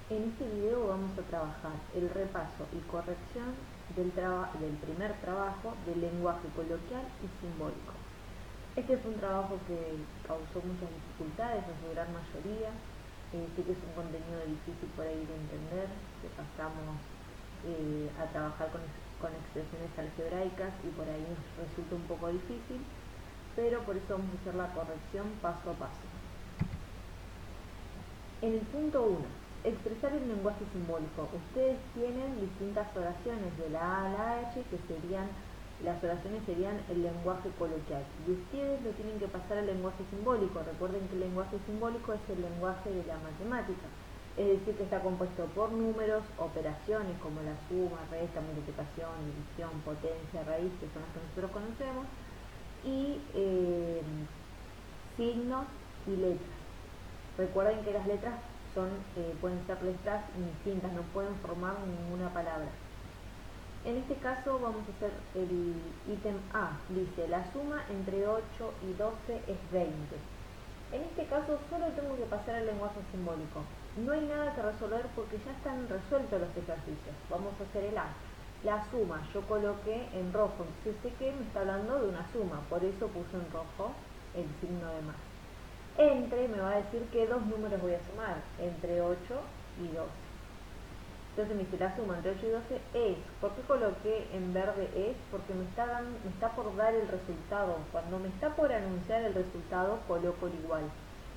En este video vamos a trabajar el repaso y corrección del primer trabajo del lenguaje coloquial y simbólico. Este es un trabajo que causó muchas dificultades a su gran mayoría. Sé que es un contenido difícil por ahí de entender, que pasamos a trabajar con expresiones algebraicas y por ahí nos resulta un poco difícil, pero por eso vamos a hacer la corrección paso a paso. En el punto 1, expresar el lenguaje simbólico. Ustedes tienen distintas oraciones de la A a la H que las oraciones serían el lenguaje coloquial y ustedes lo tienen que pasar al lenguaje simbólico. Recuerden que el lenguaje simbólico es el lenguaje de la matemática, es decir, que está compuesto por números, operaciones como la suma, resta, multiplicación, división, potencia, raíz, que son las que nosotros conocemos, y signos y letras. Recuerden que las letras pueden ser letras indistintas, no pueden formar ninguna palabra. En este caso vamos a hacer el ítem A. Dice, la suma entre 8 y 12 es 20. En este caso solo tengo que pasar al lenguaje simbólico. No hay nada que resolver porque ya están resueltos los ejercicios. Vamos a hacer el A. La suma, yo coloqué en rojo, entonces sé que me está hablando de una suma, por eso puse en rojo el signo de más. Entre me va a decir que dos números voy a sumar, entre 8 y 12. Entonces me dice la suma entre 8 y 12 es. ¿Por qué coloqué en verde es? Porque me está por dar el resultado. Cuando me está por anunciar el resultado, coloco el igual.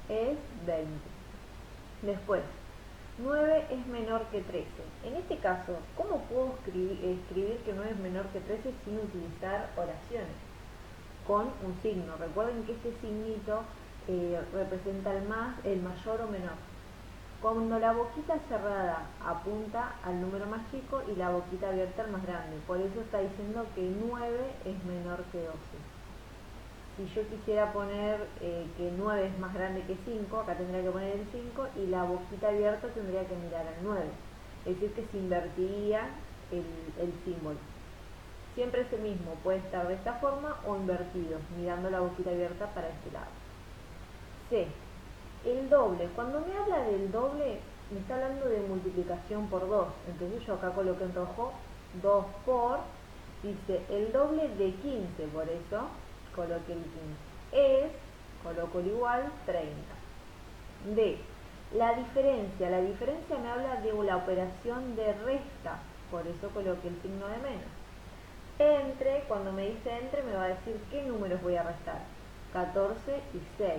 Es 20. Después, 9 es menor que 13. En este caso, ¿cómo puedo escribir que 9 es menor que 13 sin utilizar oraciones? Con un signo. Recuerden que este signito representa el mayor o menor. Cuando la boquita cerrada apunta al número más chico y la boquita abierta al más grande, por eso está diciendo que 9 es menor que 12. Si yo quisiera poner que 9 es más grande que 5, acá tendría que poner el 5 y la boquita abierta tendría que mirar al 9. Es decir, que se invertiría el símbolo. Siempre es el mismo, puede estar de esta forma o invertido, mirando la boquita abierta para este lado. C. El doble. Cuando me habla del doble, me está hablando de multiplicación por 2. Entonces yo acá coloqué en rojo 2 por, dice el doble de 15, por eso coloqué el 15. Es, coloco el igual, 30. D. La diferencia me habla de la operación de resta, por eso coloqué el signo de menos. Entre, cuando me dice entre, me va a decir qué números voy a restar. 14 y 6.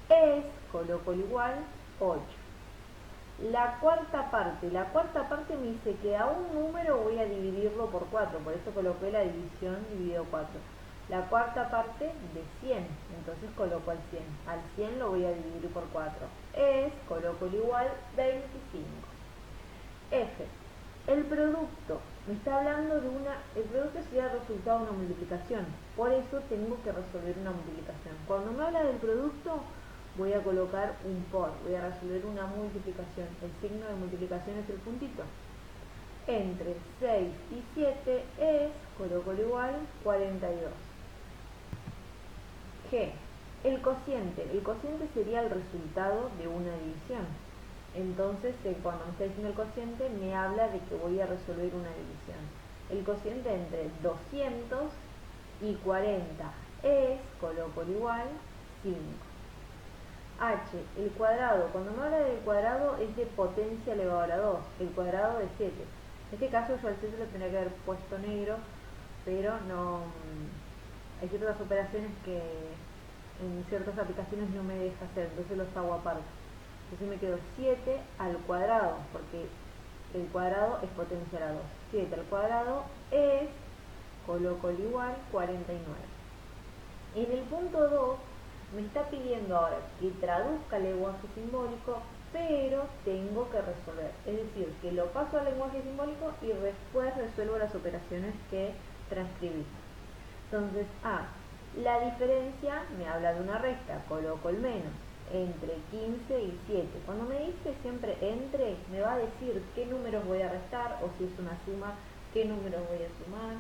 Es, coloco el igual, 8. La cuarta parte me dice que a un número voy a dividirlo por 4, por eso coloqué la división dividido 4. La cuarta parte de 100, entonces coloco al 100. Al 100 lo voy a dividir por 4. Es, coloco el igual, 25. F. El producto, me está hablando el producto sería el resultado de una multiplicación, por eso tengo que resolver una multiplicación. Cuando me habla del producto, voy a colocar un por, voy a resolver una multiplicación. El signo de multiplicación es el puntito. Entre 6 y 7 es, coloco el igual, 42. G. El cociente sería el resultado de una división. Entonces, cuando me está diciendo el cociente, me habla de que voy a resolver una división. El cociente entre 200 y 40 es, coloco el igual, 5. H, el cuadrado. Cuando me habla del cuadrado es de potencia elevada a 2. El cuadrado de 7. En este caso yo al 7 le tendría que haber puesto negro, pero no. Hay ciertas operaciones que en ciertas aplicaciones no me deja hacer, entonces los hago aparte. Entonces me quedo 7 al cuadrado, porque el cuadrado es potencia a 2. 7 al cuadrado es, coloco el igual, 49. En el punto 2 me está pidiendo ahora que traduzca el lenguaje simbólico, pero tengo que resolver. Es decir, que lo paso al lenguaje simbólico y después resuelvo las operaciones que transcribí. Entonces, A. La diferencia me habla de una resta, coloco el menos. Entre 15 y 7. Cuando me dice siempre entre, me va a decir qué números voy a restar, o si es una suma, qué números voy a sumar,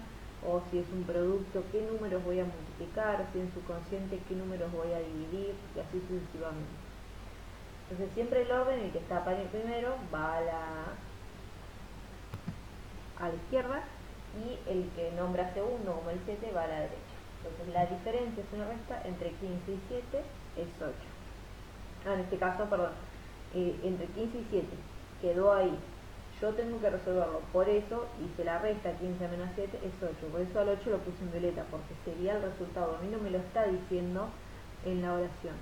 o si es un producto, qué números voy a multiplicar, o si en su cociente, qué números voy a dividir, y así sucesivamente. Entonces siempre el orden, el que está primero va a la izquierda y el que nombra segundo, como el 7, va a la derecha. Entonces la diferencia es una resta entre 15 y 7 es 8. En este caso, perdón, entre 15 y 7 quedó ahí. Yo tengo que resolverlo, por eso hice la resta, 15 menos 7 es 8. Por eso al 8 lo puse en violeta, porque sería el resultado. A mí no me lo está diciendo en la oración.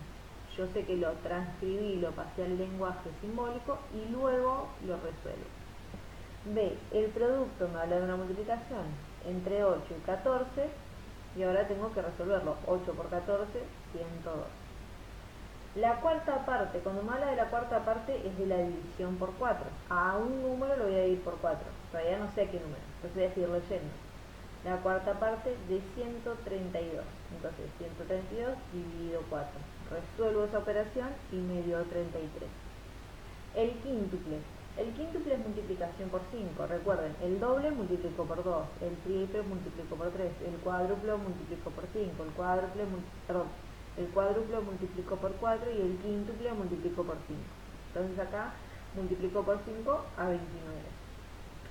Yo sé que lo transcribí, lo pasé al lenguaje simbólico y luego lo resuelvo. B. El producto me habla de una multiplicación entre 8 y 14 y ahora tengo que resolverlo. 8 por 14, 102. La cuarta parte, cuando me habla de la cuarta parte es de la división por 4. A un número lo voy a dividir por 4. Todavía no sé a qué número, entonces voy a seguir leyendo. La cuarta parte de 132. Entonces 132 dividido 4. Resuelvo esa operación y me dio 33. El quíntuple. El quíntuple es multiplicación por 5. Recuerden, el doble multiplico por 2, el triple multiplico por 3, el cuádruplo multiplico por 5, el cuádruplo multiplico por 4 y el quíntuple multiplico por 5. Entonces acá multiplico por 5 a 29.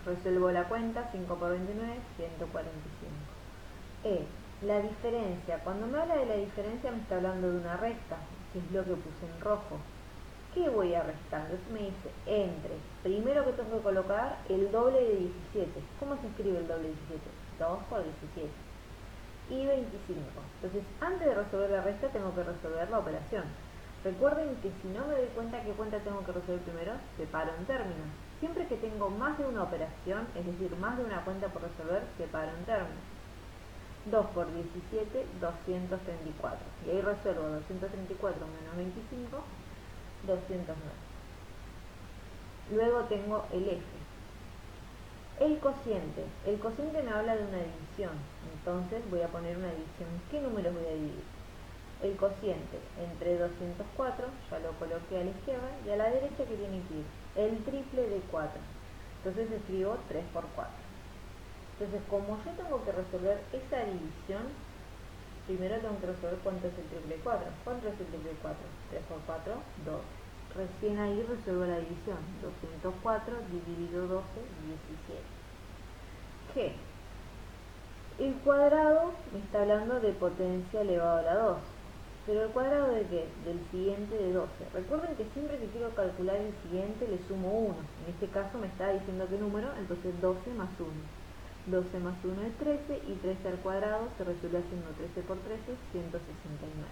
Resuelvo la cuenta, 5 por 29, 145. La diferencia. Cuando me habla de la diferencia me está hablando de una resta, que es lo que puse en rojo. ¿Qué voy a restar? Entonces me dice entre, primero que tengo que colocar el doble de 17. ¿Cómo se escribe el doble de 17? 2 por 17. Y 25. Entonces, antes de resolver la resta, tengo que resolver la operación. Recuerden que si no me doy cuenta qué cuenta tengo que resolver primero, separo en términos. Siempre que tengo más de una operación, es decir, más de una cuenta por resolver, separo en términos. 2 por 17, 234. Y ahí resuelvo 234 menos 25, 209. Luego tengo el F. El cociente. El cociente me habla de una división. Entonces voy a poner una división. ¿Qué números voy a dividir? El cociente entre 204, ya lo coloqué a la izquierda, y a la derecha que tiene que ir el triple de 4. Entonces escribo 3 por 4. Entonces, como yo tengo que resolver esa división, primero tengo que resolver cuánto es el triple de 4. ¿Cuánto es el triple de 4? 3 por 4, 2. Recién ahí resuelvo la división. 204 dividido 12, 17. ¿Qué? El cuadrado me está hablando de potencia elevado a la 2. ¿Pero el cuadrado de qué? Del siguiente de 12. Recuerden que siempre que quiero calcular el siguiente le sumo 1. En este caso me está diciendo qué número, entonces 12 más 1. 12 más 1 es 13 y 13 al cuadrado se resuelve haciendo 13 por 13, 169.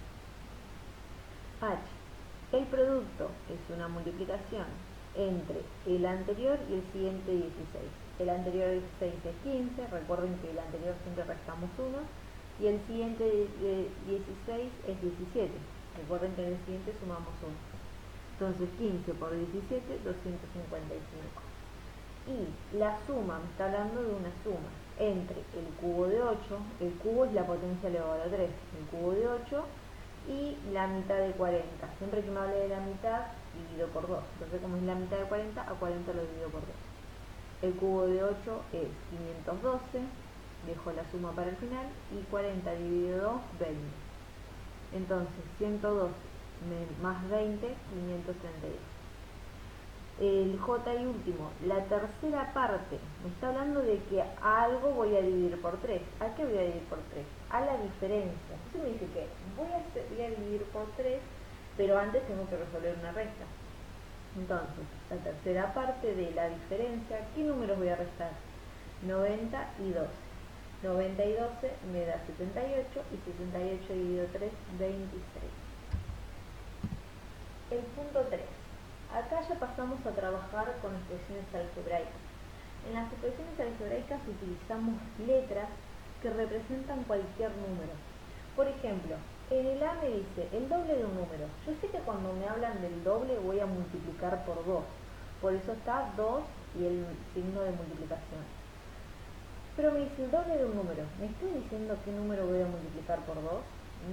H. El producto es una multiplicación entre el anterior y el siguiente 16. El anterior 16 es 15, recuerden que el anterior siempre restamos 1, y el siguiente 16 es 17. Recuerden que en el siguiente sumamos 1. Entonces 15 por 17, 255. Y la suma, me está hablando de una suma entre el cubo de 8, el cubo es la potencia elevada a la 3, el cubo de 8 y la mitad de 40. Siempre que me hable de la mitad, divido por 2. Entonces, como es la mitad de 40, a 40 lo divido por 2. El cubo de 8 es 512, dejo la suma para el final, y 40 dividido 2, 20. Entonces, 112 más 20, 532. El J y último, la tercera parte, me está hablando de que a algo voy a dividir por 3. ¿A qué voy a dividir por 3? A la diferencia. Entonces me dice que voy a dividir por 3, pero antes tengo que resolver una resta. Entonces, la tercera parte de la diferencia, ¿qué números voy a restar? 90 y 12. 90 y 12 me da 78, y 78 dividido 3, 26. El punto 3. Acá ya pasamos a trabajar con expresiones algebraicas. En las expresiones algebraicas utilizamos letras que representan cualquier número. Por ejemplo, en el A me dice el doble de un número. Yo sé que cuando me hablan del doble voy a multiplicar por 2. Por eso está 2 y el signo de multiplicación. Pero me dice el doble de un número. ¿Me estoy diciendo qué número voy a multiplicar por 2?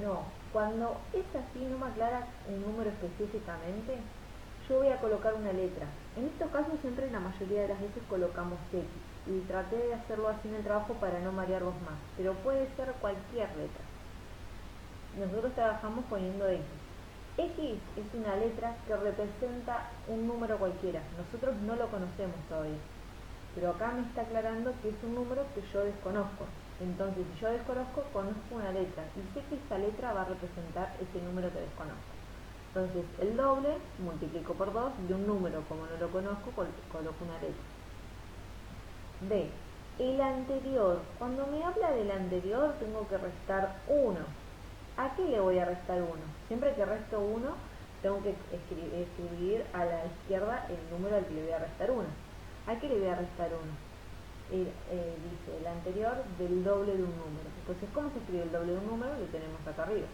No. Cuando es así, no me aclara un número específicamente, yo voy a colocar una letra. En estos casos siempre, la mayoría de las veces, colocamos X. Y traté de hacerlo así en el trabajo para no marearlos más. Pero puede ser cualquier letra. Nosotros trabajamos poniendo X. X es una letra que representa un número cualquiera. Nosotros no lo conocemos todavía, pero acá me está aclarando que es un número que yo desconozco. Entonces, si yo desconozco, conozco una letra y sé que esta letra va a representar ese número que desconozco. Entonces, el doble multiplico por 2 de un número, como no lo conozco, coloco una letra. B. El anterior. Cuando me habla del anterior, tengo que restar 1. ¿A qué le voy a restar 1? Siempre que resto 1, tengo que escribir a la izquierda el número al que le voy a restar 1. ¿A qué le voy a restar 1? Dice el anterior del doble de un número. Entonces, ¿cómo se escribe el doble de un número? Lo tenemos acá arriba.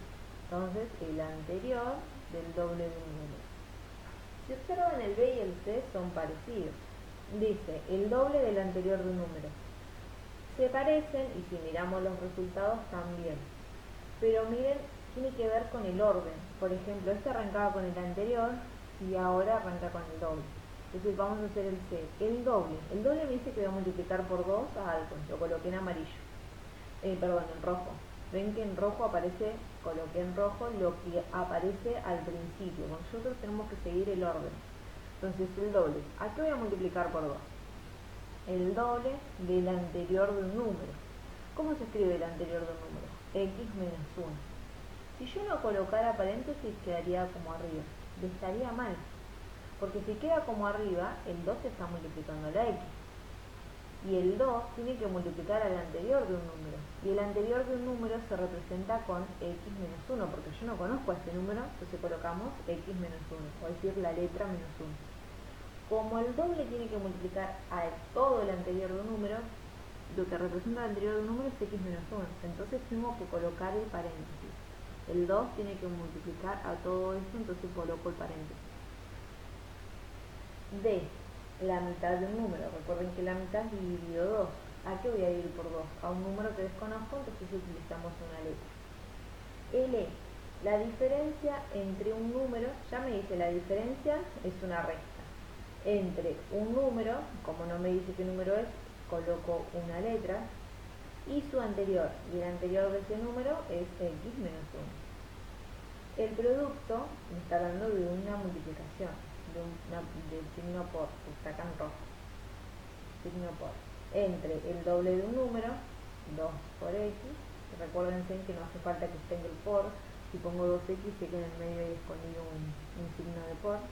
Entonces, el anterior del doble de un número. Si observan, el B y el C son parecidos. Dice el doble del anterior de un número. Se parecen y si miramos los resultados también. Pero miren, tiene que ver con el orden. Por ejemplo, este arrancaba con el anterior y ahora arranca con el doble. Entonces vamos a hacer el C. El doble. El doble me dice que voy a multiplicar por 2 a algo. Lo coloqué en amarillo. Perdón, en rojo. Ven que en rojo aparece, coloqué en rojo lo que aparece al principio. Nosotros tenemos que seguir el orden. Entonces el doble. ¿A qué voy a multiplicar por 2? El doble del anterior de un número. ¿Cómo se escribe el anterior de un número? X menos 1. Si yo no colocara paréntesis, quedaría como arriba. Le estaría mal. Porque si queda como arriba, el 2 está multiplicando la X. Y el 2 tiene que multiplicar al anterior de un número. Y el anterior de un número se representa con X menos 1, porque yo no conozco a este número, entonces colocamos X menos 1, o decir la letra menos 1. Como el doble tiene que multiplicar a todo el anterior de un número, lo que representa el anterior de un número es X menos 1. Entonces tengo que colocar el paréntesis. El 2 tiene que multiplicar a todo esto, entonces coloco el paréntesis. D. La mitad de un número. Recuerden que la mitad es dividido 2. ¿A qué voy a dividir por 2? A un número que desconozco, entonces utilizamos una letra. L. La diferencia entre un número, ya me dice la diferencia es una resta. Entre un número, como no me dice qué número es, coloco una letra, y su anterior. Y el anterior de ese número es X menos 1. El producto me está hablando de una multiplicación. Del signo por, que está acá en rojo, signo por, entre el doble de un número, 2 por x, recuérdense que no hace falta que esté el por, si pongo 2x sé que en el medio hay escondido un signo de por,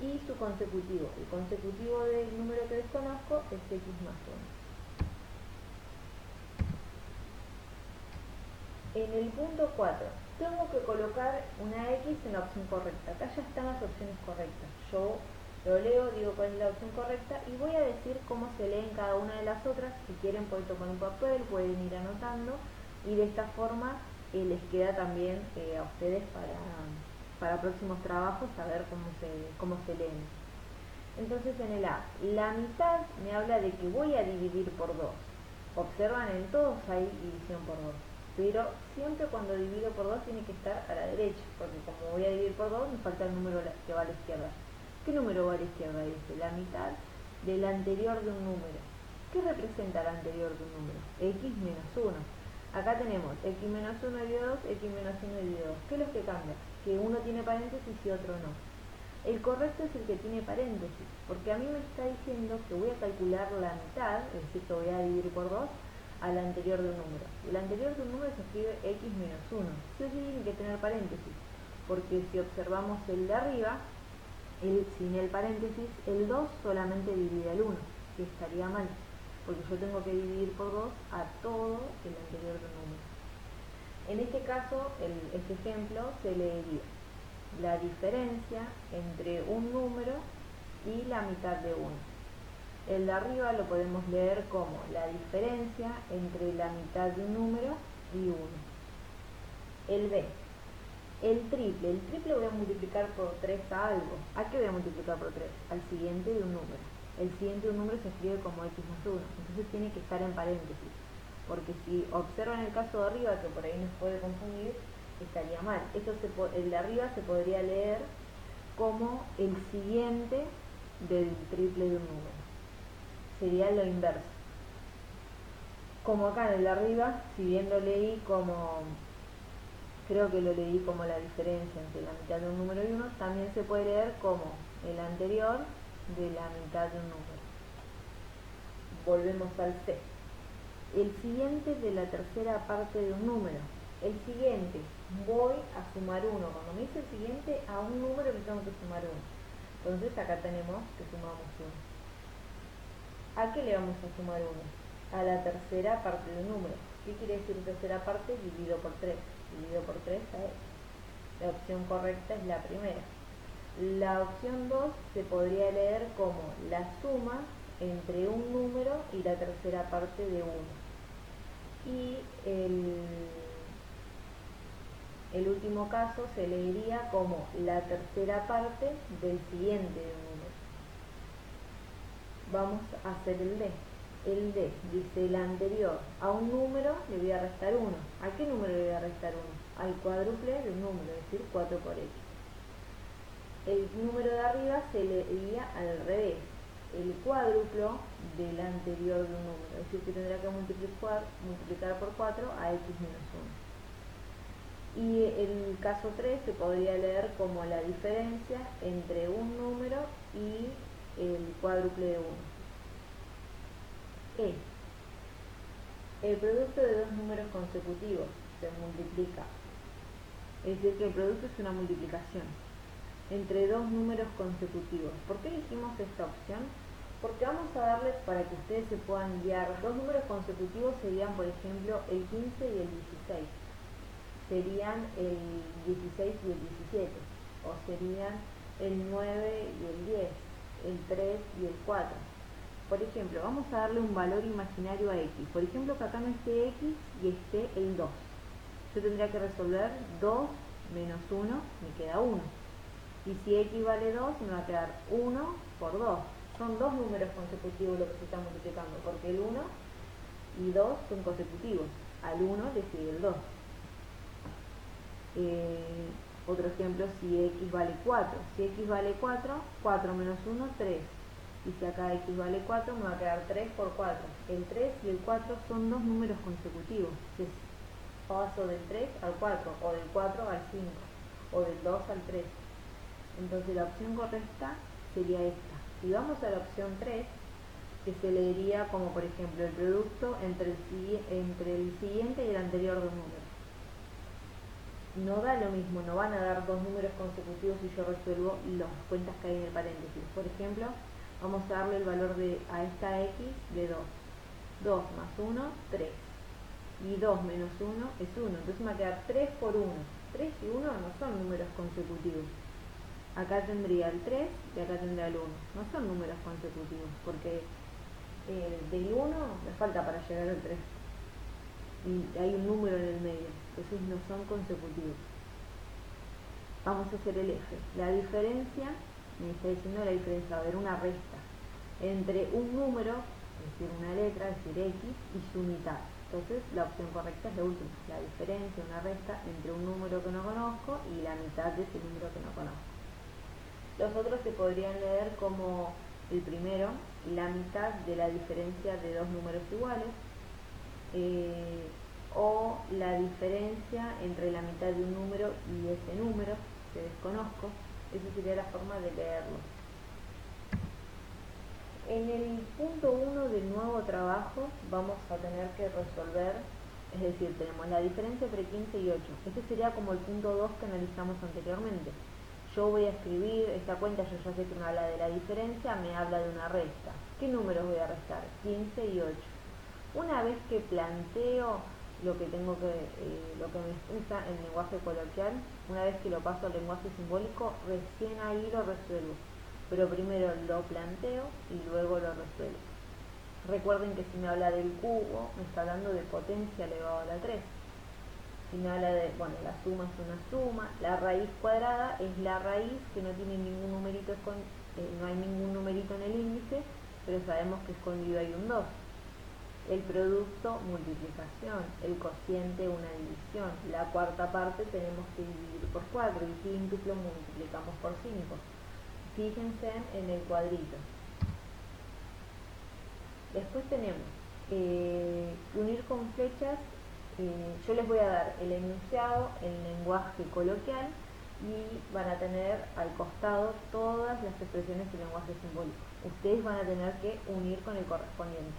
y su consecutivo. El consecutivo del número que desconozco es x más 1. En el punto 4, tengo que colocar una X en la opción correcta. Acá ya están las opciones correctas. Yo lo leo, digo cuál es la opción correcta y voy a decir cómo se leen cada una de las otras. Si quieren pueden tomar un papel, pueden ir anotando y de esta forma les queda también a ustedes para próximos trabajos saber cómo se leen. Entonces en el A, la mitad me habla de que voy a dividir por 2. Observan, en todos hay división por 2. Pero siempre cuando divido por 2 tiene que estar a la derecha, porque como voy a dividir por 2 me falta el número que va a la izquierda. ¿Qué número va a la izquierda? Dice la mitad del anterior de un número. ¿Qué representa el anterior de un número? X menos 1. Acá tenemos X menos 1 dividido 2, X menos 1 dividido 2. ¿Qué es lo que cambia? Que uno tiene paréntesis y otro no. El correcto es el que tiene paréntesis, porque a mí me está diciendo que voy a calcular la mitad, es decir, que voy a dividir por 2, al anterior de un número. El anterior de un número se escribe X menos 1. Sí tiene que tener paréntesis, porque si observamos el de arriba, sin el paréntesis, el 2 solamente divide al 1, que estaría mal, porque yo tengo que dividir por 2 a todo el anterior de un número. En este caso, este ejemplo, se leería la diferencia entre un número y la mitad de 1. El de arriba lo podemos leer como la diferencia entre la mitad de un número y 1. El B. El triple voy a multiplicar por 3 a algo. ¿A qué voy a multiplicar por 3? Al siguiente de un número. El siguiente de un número se escribe como x más 1. Entonces tiene que estar en paréntesis. Porque si observan el caso de arriba, que por ahí nos puede confundir, estaría mal. El de arriba se podría leer como el siguiente del triple de un número. Sería lo inverso. Como acá en el de arriba, si bien lo leí como creo que lo leí como la diferencia entre la mitad de un número y uno, también se puede leer como el anterior de la mitad de un número. Volvemos al C. El siguiente de la tercera parte de un número. El siguiente, voy a sumar 1. Cuando me dice el siguiente, a un número le tengo que sumar 1. Entonces acá tenemos que sumamos 1. ¿A qué le vamos a sumar 1? A la tercera parte de un número. ¿Qué quiere decir tercera parte? Dividido por 3. Dividido por 3 la opción correcta es la primera. La opción 2 se podría leer como la suma entre un número y la tercera parte de 1. Y el último caso se leería como la tercera parte del siguiente de un número. Vamos a hacer el D. El D dice el anterior a un número le voy a restar 1. ¿A qué número le voy a restar 1? Al cuádruple de un número, es decir, 4 por x. El número de arriba se leería al revés, el cuádruplo del anterior de un número, es decir, que tendrá que multiplicar por 4 a x menos 1. Y el caso 3 se podría leer como la diferencia entre un número y el cuádruple de 1. El producto de dos números consecutivos se multiplica, es decir, que el producto es una multiplicación entre dos números consecutivos. ¿Por qué elegimos esta opción? Porque vamos a darles para que ustedes se puedan guiar. Dos números consecutivos serían, por ejemplo, el 15 y el 16. Serían el 16 y el 17. O serían el 9 y el 10, el 3 y el 4. Por ejemplo, vamos a darle un valor imaginario a x. Por ejemplo, que acá no esté x y esté el 2. Yo tendría que resolver 2 menos 1, me queda 1. Y si x vale 2, me va a quedar 1 por 2. Son dos números consecutivos lo que se está multiplicando, porque el 1 y 2 son consecutivos. Al 1 le sigue el 2. Otro ejemplo, si x vale 4. Si x vale 4, 4 menos 1, 3. Y si acá x vale 4, me va a quedar 3 por 4. El 3 y el 4 son dos números consecutivos. Paso del 3 al 4, o del 4 al 5, o del 2 al 3. Entonces la opción correcta sería esta. Y vamos a la opción 3, que se leería como, por ejemplo, el producto entre el siguiente y el anterior de un número. No da lo mismo, no van a dar dos números consecutivos si yo resuelvo las cuentas que hay en el paréntesis. Por ejemplo, vamos a darle el valor a esta x de 2. 2 más 1, 3. Y 2 menos 1 es 1. Entonces me va a quedar 3 por 1. 3 y 1 no son números consecutivos. Acá tendría el 3 y acá tendría el 1. No son números consecutivos, porque del 1 me falta para llegar al 3. Y hay un número en el medio, entonces no son consecutivos. Vamos a hacer el eje. La diferencia, me está diciendo la diferencia, va a haber una resta entre un número, es decir, una letra, es decir, x, y su mitad. Entonces la opción correcta es la última, la diferencia, una resta entre un número que no conozco y la mitad de ese número que no conozco. Los otros se podrían leer como el primero, la mitad de la diferencia de dos números iguales, o la diferencia entre la mitad de un número y ese número que desconozco. Esa sería la forma de leerlo. En el punto 1 del nuevo trabajo vamos a tener que resolver, es decir, tenemos la diferencia entre 15 y 8. Este sería como el punto 2 que analizamos anteriormente. Yo voy a escribir esta cuenta, yo ya sé que me habla de la diferencia, me habla de una resta. ¿Qué números voy a restar? 15 y 8. Una vez que planteo lo que tengo lo que me usa en lenguaje coloquial, una vez que lo paso al lenguaje simbólico, recién ahí lo resuelvo. Pero primero lo planteo y luego lo resuelvo. Recuerden que si me habla del cubo, me está hablando de potencia elevado a la 3. Si me habla de, bueno, la suma es una suma, la raíz cuadrada es la raíz que no tiene ningún numerito, no hay ningún numerito en el índice, pero sabemos que escondido hay un 2. El producto, multiplicación, el cociente, una división, la cuarta parte tenemos que dividir por 4, y quíntuplo multiplicamos por 5. Fíjense en el cuadrito. Después tenemos unir con flechas yo les voy a dar el enunciado, el lenguaje coloquial y van a tener al costado todas las expresiones y lenguaje simbólico. Ustedes van a tener que unir con el correspondiente.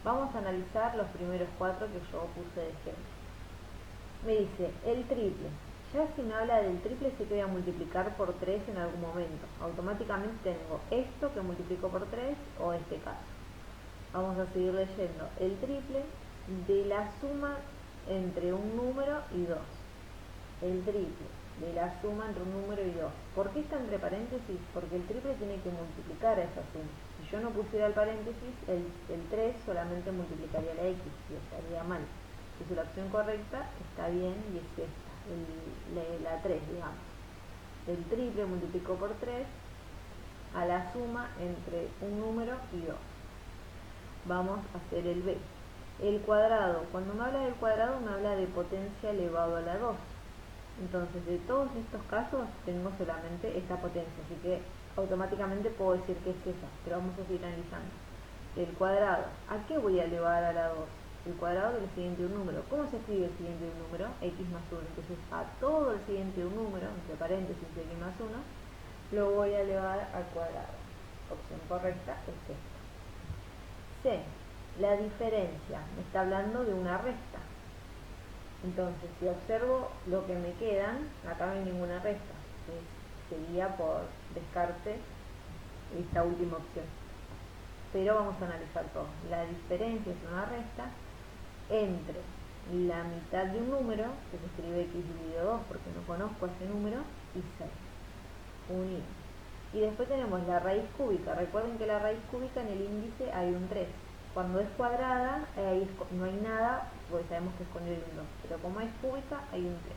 Vamos a analizar los primeros 4 que yo puse de ejemplo. Me dice el triple. Ya si me habla del triple sé que voy a multiplicar por 3 en algún momento. Automáticamente tengo esto que multiplico por 3 o este caso. Vamos a seguir leyendo. El triple de la suma entre un número y 2. El triple de la suma entre un número y 2. ¿Por qué está entre paréntesis? Porque el triple tiene que multiplicar a esa suma. Si yo no pusiera el paréntesis, el 3 solamente multiplicaría la x y estaría mal. Entonces la opción correcta está bien y es esta, la 3, digamos. El triple multiplicó por 3 a la suma entre un número y 2. Vamos a hacer el b. El cuadrado, cuando me habla del cuadrado me habla de potencia elevado a la 2. Entonces de todos estos casos tengo solamente esta potencia, así que automáticamente puedo decir que es esa, pero vamos a seguir analizando. El cuadrado, ¿a qué voy a elevar a la 2? El cuadrado del siguiente de un número. ¿Cómo se escribe el siguiente de un número? X más 1. Entonces a todo el siguiente de un número, entre paréntesis x más 1, lo voy a elevar al cuadrado. Opción correcta es esta. C. La diferencia. Me está hablando de una resta. Entonces, si observo lo que me quedan, acá no hay ninguna resta. Sería por descarte esta última opción. Pero vamos a analizar todo. La diferencia es una resta entre la mitad de un número, que se escribe x dividido 2 porque no conozco ese número, y 6. Unido. Y después tenemos la raíz cúbica. Recuerden que la raíz cúbica en el índice hay un 3. Cuando es cuadrada, ahí no hay nada, porque sabemos que es con el 1. Pero como es cúbica, hay un 3.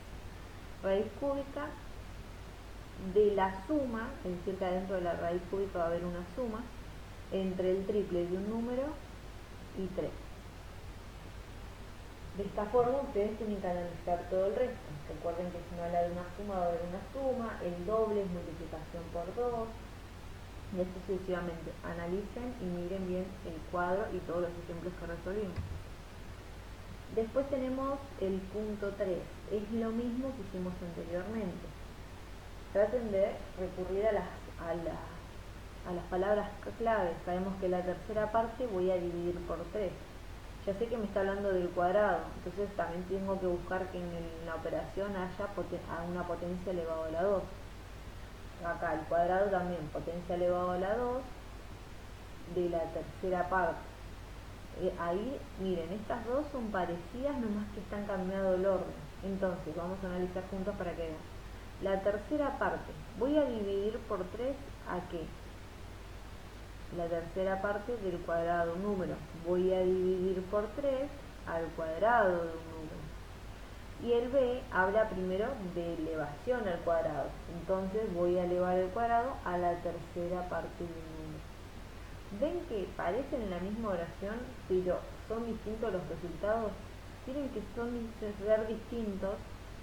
Raíz cúbica de la suma, es decir, que adentro de la raíz cúbica va a haber una suma, entre el triple de un número y 3. De esta forma ustedes tienen que analizar todo el resto. Recuerden que si no habla de una suma, va a haber una suma, el doble es multiplicación por 2, y así sucesivamente. Analicen y miren bien el cuadro y todos los ejemplos que resolvimos. Después tenemos el punto 3. Es lo mismo que hicimos anteriormente. Traten de recurrir a las palabras clave. Sabemos que la tercera parte voy a dividir por 3. Ya sé que me está hablando del cuadrado, entonces también tengo que buscar que en la operación haya una potencia elevado a la 2. Acá el cuadrado también, potencia elevado a la 2 de la tercera parte. Ahí, miren, estas dos son parecidas, nomás que están cambiando el orden. Entonces, vamos a analizar juntos para que vean. La tercera parte, voy a dividir por 3 ¿a qué? La tercera parte del cuadrado de un número. Voy a dividir por 3 al cuadrado de un número. Y el b habla primero de elevación al cuadrado. Entonces voy a elevar el cuadrado a la tercera parte de un número. ¿Ven que parecen la misma oración, pero son distintos los resultados? Tienen que ser distintos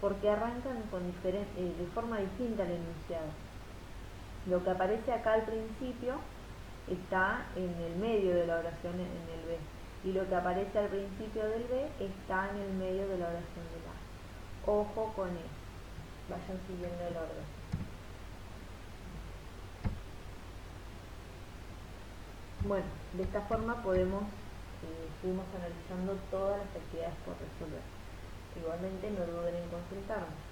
porque arrancan de forma distinta el enunciado. Lo que aparece acá al principio está en el medio de la oración en el B, y lo que aparece al principio del B está en el medio de la oración del A. Ojo con eso, vayan siguiendo el orden. Bueno, de esta forma seguimos analizando todas las actividades por resolver. Igualmente no duden en consultarnos.